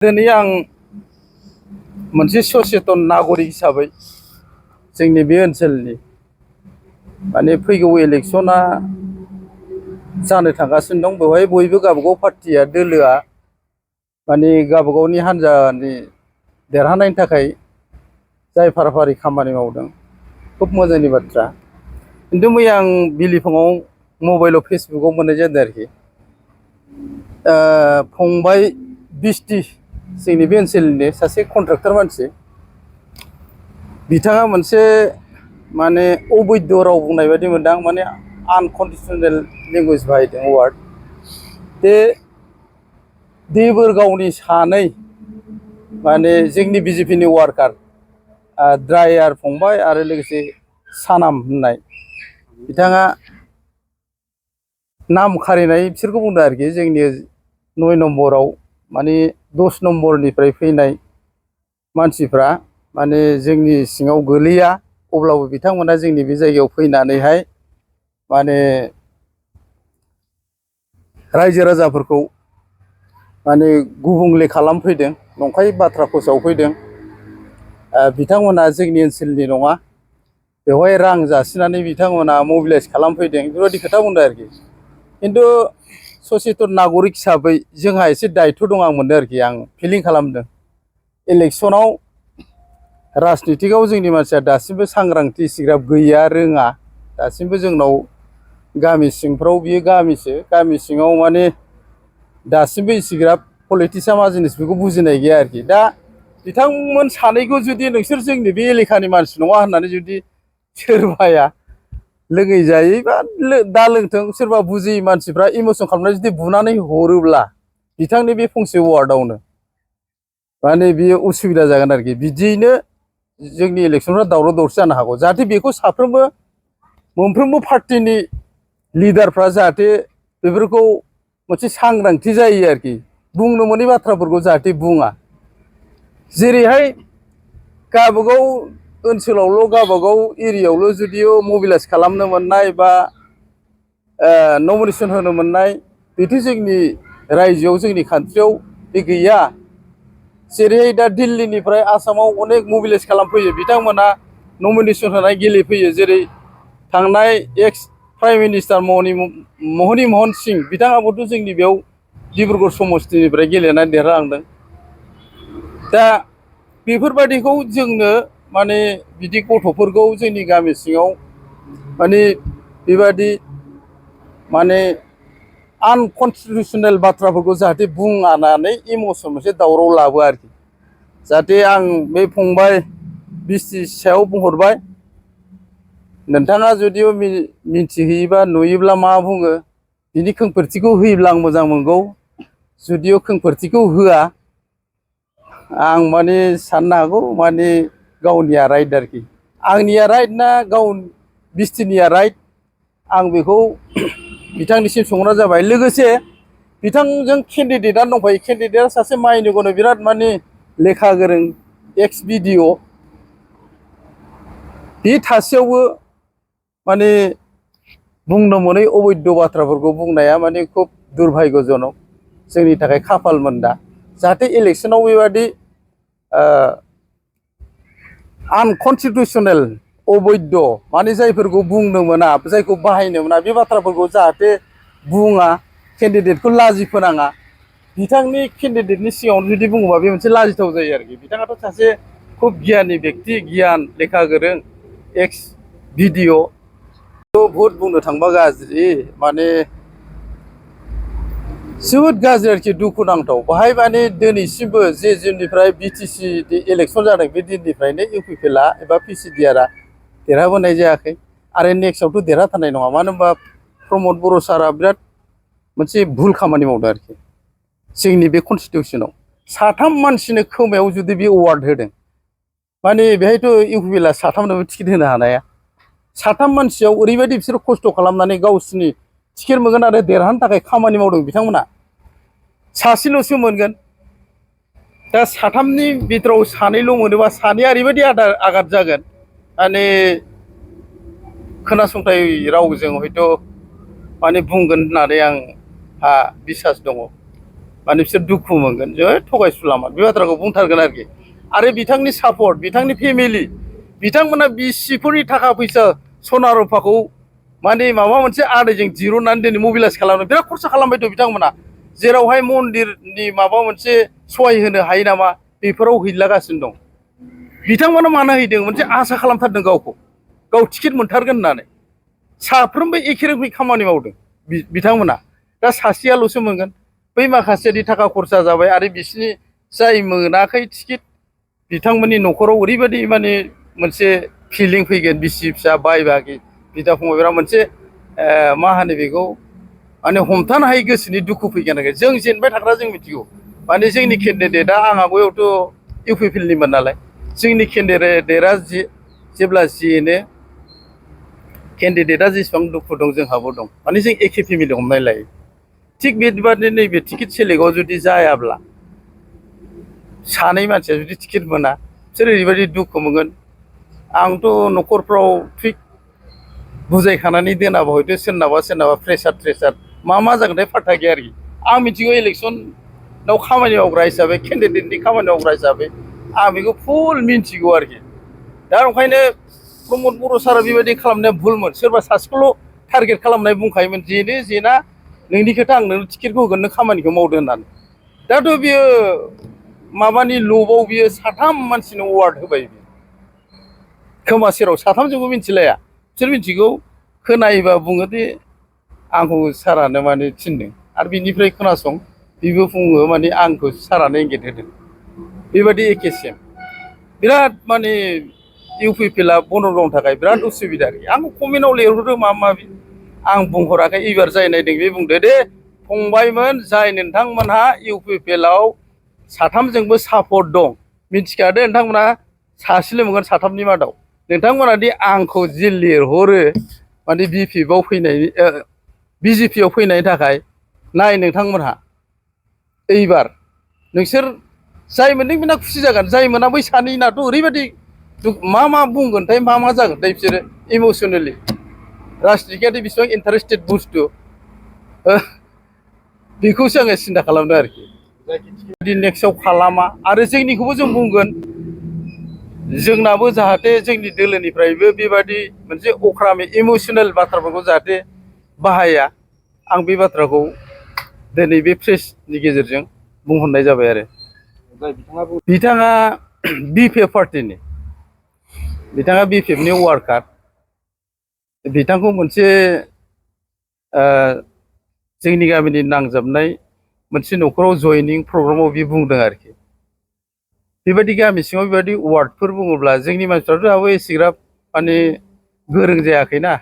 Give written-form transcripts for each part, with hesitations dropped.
दिनै आं मोनसे सचेतन नागरिक हिसाबै जोंनि बे ओनसोलनि माने फैगौ इलेक्शना जानो थांगासिनो दं। बेवहाय बयबो गावबागाव पार्टिया दोलोआ माने गावबागावनि हान्जानि देरहानायनि थाखाय जाय फाराफारि खामानि मावदों खुब मोजांनि बाथ्रा। खिन्थु मैया आं बिलिफाङाव मबाइलाव फेसबुकाव मोननाय जादों आरोखि फंबाय बिस्टि जोंनि बे ओनसोलनि सासे कन्ट्राक्टर मानसि, बिथाङा मोनसे माने अबैध राव बुंनाय बायदि मोनदां, माने आनकन्डिसनेल लेंगुवेज बाहायदों वार्ड। बे देबोरगावनि सानै माने जोंनि बिजेपिनि वार्कार ड्राइभार फंबाय आरो लोगोसे सानाम होननाय बिथाङा नाम खारिनाय बिसोरखौ बुंदों आरोखि। जोंनि 9 नम्बराव माने 10 नम्बरनिफ्राय फैनाय मानसिफ्रा माने जोंनि सिङाव गोलैया, अब्लाबो बिथांमोना जोंनि बे जायगायाव फैनानैहाय माने रायजो राजाफोरखौ माने गुबुंले खालामफैदों, नंखाय बाथ्रा फोसावफैदों। बिथांमोना जोंनि ओनसोलनि नङा, बेवहाय रां जासिनानै बिथांमोना मबिलाइज खालामफैदों, बेफोरबायदि खोथा बुंदों आरोखि। खिन्थु सचेतन नागरिक हिसाबै जोंहा एसे दायथ' दं आं मोनदों आरोखि। आं फिलिं खालामदों इलेक्शनाव राजनितिकआव जोंनि मानसिया दासिमबो सांग्रांथि इसिग्राब गैया, रोङा। दासिमबो जोंनाव गामि सिंफ्राव, बियो गामिसो, गामि सिङाव माने दासिमबो इसिग्राब पलिटिक्सआ मा जिनिस बेखौ बुजिनाय गैया आरोखि। दा बिथांमोन सानैखौ जुदि नोंसोर जोंनि बे एलेकानि मानसि नङा होननानै जुदि सोरबाया लोङै जायै बा दा लोंथों, सोरबा बुजियै मानसिफ्रा इमसन खालामनानै जुदि बुनानै हरोब्ला बिथांनि बे फंसे वार्डआवनो माने बियो उसुबिदा जागोन आरोखि। बिदियैनो जोंनि इलेक्शनफ्रा दावराव दावसि जानो हागौ। जाहाथे बेखौ साफ्रोमबो मोनफ्रोमबो पार्टिनि लिडारफ्रा जाहाथे बेफोरखौ मोनसे सांग्रांथि जायो आरोखि, बुंनो मोनै बाथ्राफोरखौ जाहाथे बुङा। जेरैहाय गावबागाव ओनसोलावल' गावबागाव एरियायावल' जुदिअ मबिलाइज खालामनो मोननाय बा नमिनेसन होनो मोननाय, बेथ' जोंनि रायजोआव जोंनि कान्ट्रियाव बे गैया। जेरैहाय दा दिल्लीनिफ्राय आसामाव अनेक मबिलाइज खालामफैयो, बिथांमोना नमिनेसन होनाय गेलेफैयो। जेरै थांनाय एक्स प्राइम मिनिस्टार मनि महन सिं, बिथाङाबोथ' जोंनि बेयाव डिब्रुगड़ समस्तिनिफ्राय गेलेनानै देरहालांदों। दा बेफोरबादिखौ जोंनो माने बिदि गथ'फोरखौ जोंनि गामि सिङाव माने बेबादि माने आनकन्स्टिटिउसनेल बाथ्राफोरखौ जाहाथे बुङानानै इमसन मोनसे दावराव लाबो आरोखि। जाहाथे आं बे फंबाय बिस्टि सायाव बुंहरबाय, नोंथाङा जुदिअ मिन्थिहैयोबा नुयोब्ला मा बुङो, बिनि खेंफोरथिखौ होयोब्ला आं मोजां मोनगौ। जुदिअ खेंफोरथिखौ होआ, आं माने साननो हागौ माने गावनिया राइट आरोखि। आंनिया राइट ना गाव बिस्टिनिया राइट, आं बेखौ बिथांनिसिम सोंहरनाय जाबाय। लोगोसे बिथांजों केन्डिडेटआ दंफायो। केन्डिडेटआ सासे माइनोगौनो बिराद माने लेखा गोरों एक्स बिडिअ, बे थासेयावबो माने बुंनो मोनै अबैध बाथ्राफोरखौ बुंनाया माने खुब दुर्भाग्यजनक, जोंनि थाखाय खाफाल मोनदा। जाहाथे इलेक्शनाव बेबादि आनकन्स्टिटिउसनेल अबैध माने जायफोरखौ बुंनो मोना, जायखौ बाहायनो मोना, बे बाथ्राफोरखौ जाहाथे बुङा, केन्डिडेटखौ लाजि फोनाङा। बिथांनि केन्डिडेटनि सिगाङाव जुदि बुङोबा बे मोनसे लाजिथाव जायो आरोखि। बिथाङाथ' सासे खुब गियानि बेक्ति, गियान लेखा गोरों एक्स बिडिअ। बहुत बुंनो थांबा गाज्रि, माने जोबोद गाज्रि आरोखि, दुखुनांथाव। बाहाय माने दिनैसिमबो जे दिननिफ्राय बिटिसि इलेक्शन जादों, बे दिननिफ्रायनो इउपिपिएलआ एबा पिसिडिआरआ देरहाबोनाय जायाखै आरो नेक्स्टआवथ' देरहाथारनाय नङा। मानो होनबा प्रमद बर' सारआ बिराद मोनसे भुल खामानि मावदों आरोखि। जोंनि बे कनस्टिटिउसनाव 3 मानसिनो खोमायाव जुदि बे अवार्ड होदों, माने बेहायथ' इउपिपिएलआ 3नोबो टिकेट होनो हानाया। 3 मानसियाव ओरैबायदि बिसोर खस्थ' खालामनानै गावसिनि टिकेट मोनगोन आरो देरहानो थाखाय खामानि मावदों बिथांमोना। सासेल'सो मोनगोन। दा 3नि बिथोराव 2ल' मोनोबा 2आ ओरैबायदि आघात जागोन, माने खोनासंथाय रावजों हयथ' माने बुंगोन होननानै आंहा बिसास दङ। माने बिसोर दुखु मोनगोन जे थगायसुलामोन बे बाथ्राखौ बुंथारगोन आरोखि आरो बिथांनि सापर्ट बिथांनि फेमिलि बिथांमोना बिसिफोरनि थाखा फैसा सना रुफाखौ माने माबा मोनसे आदैजों दिरुननानै दिनै मबिलाइज खालामनो बिराद खरसा खालामबाय दं बिथांमोना जेरावहाय मन्दिरनि माबा मोनसे सहाय होनो हायो नामा बेफोराव हैलागासिनो दं बिथांमोना मानो हैदों मोनसे आसा खालामथारदों गावखौ गाव टिकेट मोनथारगोन होननानै साफ्रोमबो एखे रोखोमै खामानि मावदों बिथांमोना दा सासेयाल'सो मोनगोन बै माखासेनि थाखा खरसा जाबाय आरो बिसिनि जाय मोनाखै टिकेट बिथांमोननि न'खराव ओरैबायदि माने मोनसे फिलिं फैगोन बिसि फिसा बाय बागि बिदा फंबायफोरा मोनसे मा होनो बेखौ माने हमथानो हायै गोसोनि दुखु फैगोन आरो जों जेनबाय थाग्रा जों मिथिगौ माने जोंनि केन्डिडेटआ आंहा बयबोथ' इउ पि पि एल निमोन नालाय जोंनि केन्डिडेटआ जेब्ला जेनो केन्डिडेटआ जेसेबां दुखु दं जोंहाबो दं माने जों एखे फेमिलि हमनाय लायो थिग बेबादिनो नैबे टिकेट सेलेक्टआव जुदि जायाब्ला सानै मानसिया जुदि टिकेट मोना बिसोर ओरैबायदि दुखु मोनगोन आंथ' न'खरफ्राव थिग बुजायखानानै दोनाबा हयथ' सोरनाबा प्रेसार मा जागोनथाय फात्ता गैया आरोखि आं मिथिगौ इलेक्सनाव खामानि मावग्रा हिसाबै केन्डिडेटनि खामानि मावग्रा हिसाबै आं बेखौ फुल मिन्थिगौ आरोखि दा ओंखायनो प्रमद बर' सारा बेबायदि खालामनाया भुलमोन सोरबा सासेखौल' टारगेट खालामनाय बुंखायोमोन जेना नोंनि खोथा आं नोंनो टिकेटखौ होगोन नों खामानिखौ मावदो होननानै दाथ' बियो माबानि लबाव बियो साथाम मानसिनो अवार्ड होबाय खोमा सेराव साथामजोंबो मिथिलाया बिसोर मिथिगौ खोनायोबा बुङो दे आंखौ सारानो माने थिनदों आरो बिनिफ्राय खोनासं बेबो बुङो माने आंखौ सारानो इंगित होदों बेबायदि एखे सेम बिराद माने इउ पि पि एलआ बनरगावनि थाखाय बिराद उसुबिदा आरोखि आंखौ कमेन्टआव लिरहरदो माबा माबि आं बुंहराखै एबार जाय नायदों बे बुंदो दे फंबायमोन जाय नोंथांमोनहा इउ पि पि एलआव साथामजोंबो सापर्ट दं मिथिखादो नोंथांमोना सासेल' मोनगोन साथामनि मादाव नोंथांमोना दि आंखौ जि लिरहरो माने बिपिएफआव फैनायनि बिजेपिआव फैनायनि थाखाय नाय नोंथांमोनहा एबार नोंसोर जाय मोनदों बेना खुसि जागोन जाय मोना बै सानैनाथ' ओरैबायदि मा बुंगोनथाय मा जागोनथाय बिसोरो इमसनेलि राजनितिकआदि बेसेबां इन्टारेस्टेड बुस्थु बेखौसो आङो सिन्था खालामदों आरोखि जुदि नेक्स्टआव खालामा आरो जोंनिखौबो जों बुंगोन जोंनाबो जाहाथे जोंनि दोलोनिफ्रायबो बेबादि मोनसे अख्रामै इमसनेल बाथ्राफोरखौ जाहाथे बाहाया आं बे बाथ्राखौ दिनै बे प्रेसनि गेजेरजों बुंहरनाय जाबाय आरो बिथाङा बिपिएफ पार्टिनि बिथाङा बिपिएफनि वार्कार बिथांखौ मोनसे जोंनि गामिनि नांजाबनाय मोनसे न'खराव जयनिं प्रग्रामाव बि बुंदों आरोखि बेबायदि गामि सिङाव बेबायदि वार्डफोर बुङोब्ला जोंनि मानसिफ्राथ' दाबो एसेग्राब माने गोरों जायाखैना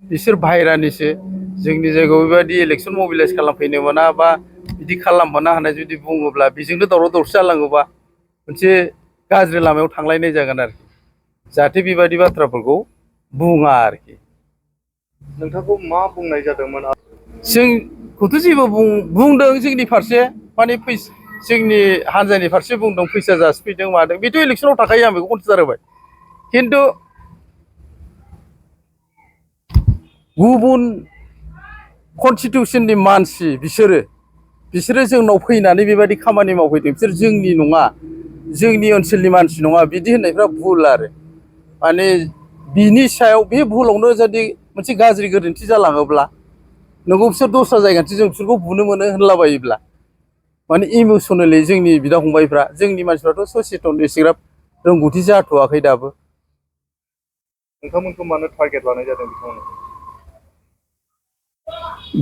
बिसोर बाहेरानिसो जोंनि जायगायाव बेबायदि इलेक्सन मबिलाइज खालामफैनो मोना बा बिदि खालाममोना होननाय जुदि बुङोब्ला बेजोंनो दावराव दावसि जालाङोबा मोनसे गाज्रि लामायाव थांलायनाय जागोन आरोखि जाहाथे बेबायदि बाथ्राफोरखौ बुङा आरोखि नोंथांखौ मा बुंनाय जादोंमोन जोंखौथ' जेबो बुंदों जोंनि फारसे माने जोंनि हान्जानि फारसे बुंदों फैसा जासिफैदों मादों बेथ' इलेक्सनाव थाखायो आं बेखौ कनसिडार होबाय खिन्थु गुबुन कनस्टिटिउसननि मानसि बिसोरो जोंनाव फैनानै बेबायदि खामानि मावफैदों बिसोर जोंनि नङा जोंनि ओनसोलनि मानसि नङा बिदि होननायफ्रा भुल आरो माने बिनि सायाव बे भुलावनो जुदि मोनसे गाज्रि गोरोन्थि जालाङोब्ला नोंगौ बिसोर दस्रा जायगानिसो जों बिसोरखौ बुनो मोनो होनलाबायोब्ला माने इमसनेलि जोंनि बिदा फंबायफ्रा जोंनि मानसिफ्राथ' सचेतन एसेग्राब रोंगौथि जाथ'वाखै दाबो नोंथांमोनखौ मानो टारगेट लानाय जादों बिथांमोना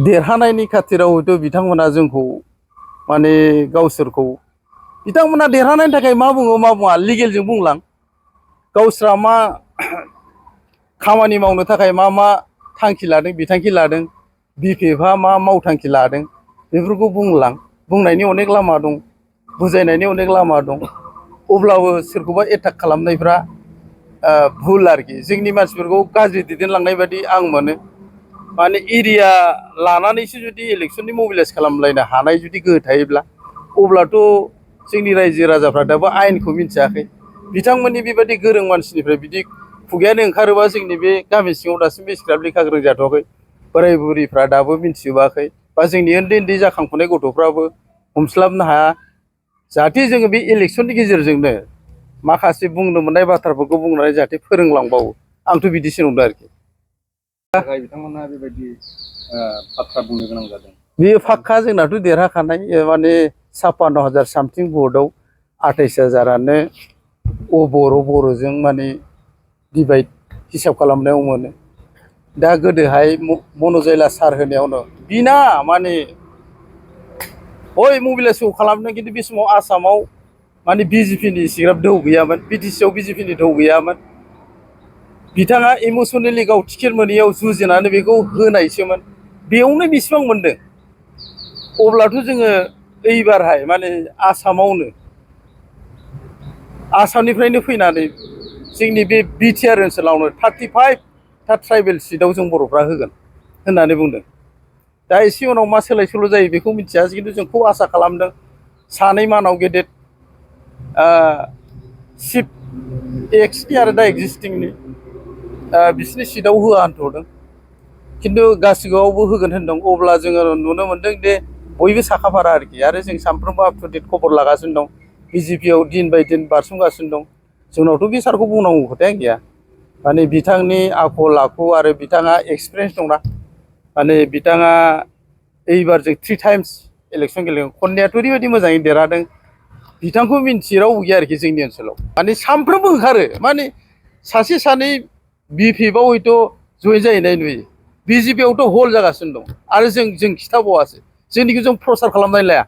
देरहानायनि खाथिराव हयथ' बिथांमोना जोंखौ माने गावसोरखौ बिथांमोना देरहानायनि थाखाय मा बुङो मा बुङा लिगेलजों बुंलां गावस्रा मा खामानि मावनो थाखाय मा थांखि लादों बिथांखि लादों बिपिएफआ मा मावथांखि लादों बेफोरखौ बुंलां बुंनायनि अनेक लामा दं बुजायनायनि अनेक लामा दं अब्लाबो सोरखौबा एटाक खालामनायफ्रा भुल आरोखि जोंनि मानसिफोरखौ गाज्रि दैदेनलांनाय बादि आं मोनो माने एरिया लानानैसो जुदि इलेक्सननि मबिलाइज खालामलायनो हानाय जुदि गोहो थायोब्ला अब्लाथ' जोंनि रायजो राजाफ्रा दाबो आयेनखौ मिथियाखै बिथांमोननि बेबायदि गोरों मानसिनिफ्राय बिदि खुगायानो ओंखारोबा जोंनि बे गामि सिङाव दासिमबो एसेग्राब लेखा गोरों जाथ'वाखै बोराय बुरिफ्रा दाबो मिथिजोबाखै बा जोंनि उन्दै जाखांफुनाय गथ'फ्राबो हमस्लाबनो हाया जाहाथे जोङो बे इलेक्सननि गेजेरजोंनो माखासे बुंनो मोननाय बाथ्राफोरखौ बुंनानै जाहाथे फोरोंलांबावो आंथ' बिदिसो नंदों आरोखि थाखाय बिथांमोना बेबायदि बाथ्रा बुंनो गोनां जादों बेयो फाक्का जोंनाथ' देरहाखानाय माने 56,000 सामथिं भटआव 28,000आनो बर'जों माने डिभाइड हिसाब खालामनायाव मोनो दा गोदोहाय मन'जयला सार होनायावनो बिना माने हय मबिलाइजेसन खालामदों खिन्थु बे समाव आसामाव माने बिजेपिनि इसिग्राब दोहौ गैयामोन बिटिसिआव बिजेपिनि दोहौ गैयामोन बिथाङा इमसनेलि गाव टिकेट मोनैयाव जुजिनानै बेखौ होनायसोमोन बेयावनो बेसेबां मोनदों अब्लाथ' जोङो एइबारहाय माने आसामनिफ्रायनो फैनानै जोंनि बे बिटिआर ओनसोलावनो 35 था ट्राइबेल सिटआव जों बर'फ्रा होगोन होननानै बुंदों दा एसे उनाव मा सोलाय सोल' जायो बेखौ मिथिया खिन्थु जों खुब आसा खालामदों सानै मानाव गेदेर चिफ एक्सनि आरो दा एक्जिस्टिंनि बिसोरनि सिटआव होआ होनथ'दों खिन्थु गासिबावबो होगोन होनदों अब्ला जोङो नुनो मोनदों दे बयबो साखाफारा आरोखि आरो जों सानफ्रोमबो आप टु डेट खबर लागासिनो दं बिजेपिआव दिन बाय दिन बारसोमगासिनो दं जोंनावथ' बे सारखौ बुंनांगौ खोथाया गैया माने बिथांनि आखल आखु आरो बिथाङा एक्सपिरियेन्स दंना माने बिथाङा एइबार जों 3 टाइम्स इलेक्सन गेलेदों खननायाथ' ओरैबायदि मोजाङै देरहादों बिथांखौ मिन्थियै रावबो गैया आरोखि जोंनि ओनसोलाव माने सानफ्रोमबो ओंखारो माने सासे सानै बिपिएफआव हयथ' जयेन जाहैनाय नुयो बिजेपिआवथ' हल जागासिनो दं आरो जों खिथाबावासो जोंनिखौ जों प्रसार खालामनानै लाया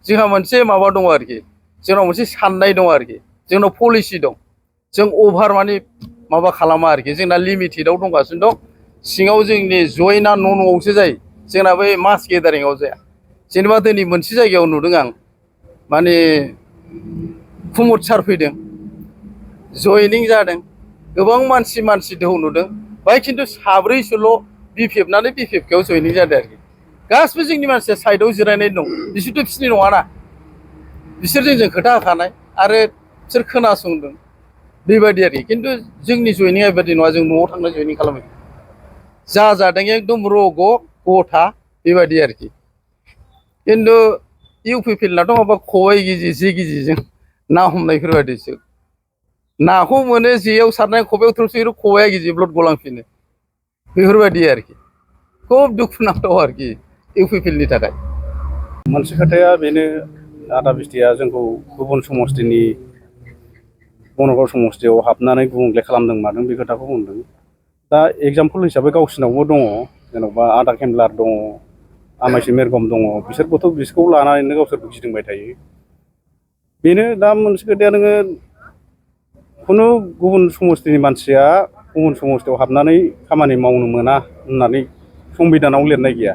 जोंहा मोनसे माबा दङ आरोखि जोंनाव मोनसे साननाय दं आरोखि जोंनाव पलिसि दं जों अभार माने माबा खालामा आरोखि जोंना लिमिटेडआव दंगासिनो दं सिङाव जोंनि जयेना न'आवसो जायो जोंना बै मास गेदारिंआव जाया जेनेबा दिनै मोनसे जायगायाव नुदों आं माने कुमुद सार फैदों जयनिं जादों गोबां मानसि दोहौ नुदों बाय खिन्थु साब्रैसोल' बिपिएफनानै बिपिएफआव जयनिं जादों आरोखि गासिबो जोंनि मानसिया साइडआव जिरायनाय दं बिसोरथ' बिसोरनि नङाना बिसोर जोंजों खोथा होखानाय आरो बिसोर खोनासंदों बेबायदि आरोखि खिन्थु जोंनि जयनिंआ बेबायदि नङा जों न'आव थांना जयनिं खालामो जा जादों एकदम रग' गथा बेबायदि आरोखि खिन्थु इउपिपिएलनाथ' माबा खबाइ गिजि जे गिजिजों ना हमनायफोरबायदिसो नाखौ मोनो जेयाव सारनाय खबायाव थोबसेरो खबाइया गिजि ब्लद गलांफिनो बेफोरबायदि आरोखि खुब दुखुनांथाव आरोखि इउपिपिएलनि थाखाय मोनसे खोथाया बेनो आदा बिटिया जोंखौ गुबुन समस्थिनि बनगाव समस्थियाव हाबनानै गुबुंले खालामदों मादों बे खोथाखौ बुंदों दा एग्जाम्पल हिसाबै गावसिनावबो दङ जेन'बा आदा केमलार दङ आमाइसि मेरगम दङ बिसोरबोथ' बिसोरखौ लानानैनो गावसोरबो गिदिंबाय थायो बेनो दा मोनसे खोथाया नोङो खुनु गुबुन समस्थिनि मानसिया गुबुन समस्थियाव हाबनानै खामानि मावनो मोना होननानै संबिधानाव लिरनाय गैया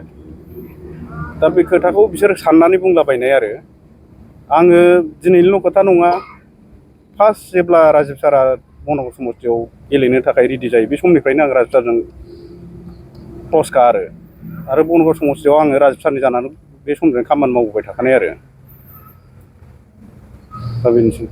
दा बे खोथाखौ बिसोर साननानै बुंलाबायनाय आरो आङो दिनैनिल' खोथा नङा फार्स्ट जेब्ला राजिब सारा बनगाव समस्थियाव गेलेनो थाखाय रेडि जायो बे समनिफ्रायनो आं राजिब सारजों क्लसखा आरो बनगाव समस्थियाव आङो राजिब सारनि जानानै बे समजों खामानि मावबोबाय थाखानाय आरो दा बेनोसै